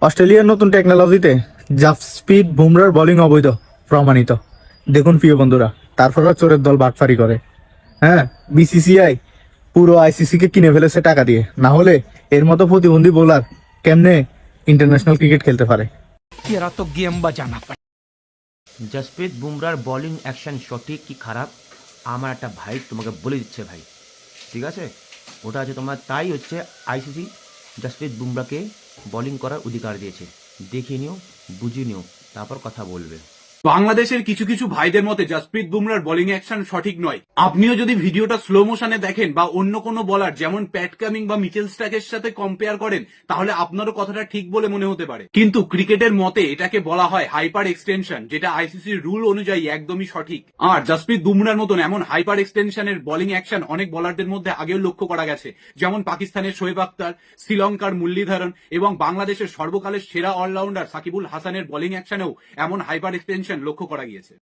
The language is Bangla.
অস্ট্রেলিয়ার নতুন টেকনোলজিতে জাসপ্রীত বুমরার বোলিং অবৈধ প্রমাণিত। দেখুন প্রিয় বন্ধুরা, তারপরে চোরের দল বাটপারি করে। হ্যাঁ, বিসিসিআই পুরো আইসিসি কে কিনে ফেলেছে টাকা দিয়ে, না হলে এর মতো প্রতিবন্ধী বোলার কেমনে ইন্টারন্যাশনাল ক্রিকেট খেলতে পারে। तेरा तो गेम बजाना पड़ेगा। জসপ্রীত বুমরার বোলিং অ্যাকশন সঠিক কি খারাপ আমার একটা ভাই তোমাকে বলে দিচ্ছে ভাই, ঠিক আছে? ওটা আছে তোমার, তাই হচ্ছে আইসিসি জসপ্রীত বুমরাকে বোলিং করার অধিকার দিয়েছে। দেখে নিও, বুঝে নিও, তারপর কথা বলবে। বাংলাদেশের কিছু কিছু ভাইদের মতে জসপ্রীত বুমরার বোলিং অ্যাকশন সঠিক নয়। আপনিও যদি ভিডিওটা স্লো মোশনে দেখেন বা অন্য কোনো বলার যেমন প্যাট কামিং বা মিচেল স্টার্কের সাথে কম্পেয়ার করেন, তাহলে আপনারও কথাটা ঠিক বলে মনে হতে পারে। কিন্তু ক্রিকেটের মতে এটাকে বলা হয় হাইপার এক্সটেনশন, যেটা আইসিসির রুল অনুযায়ী একদমই সঠিক। আর জসপ্রীত বুমরার মতন এমন হাইপার এক্সটেনশনের বোলিং অ্যাকশন অনেক বলারদের মধ্যে আগেও লক্ষ্য করা গেছে, যেমন পাকিস্তানের শোয়েব আখতার, শ্রীলঙ্কার মুরলীধরন এবং বাংলাদেশের সর্বকালের সেরা অলরাউন্ডার সাকিবুল হাসানের বোলিং অ্যাকশনেও এমন হাইপার এক্সটেনশন লক্ষ্য করা গিয়েছে।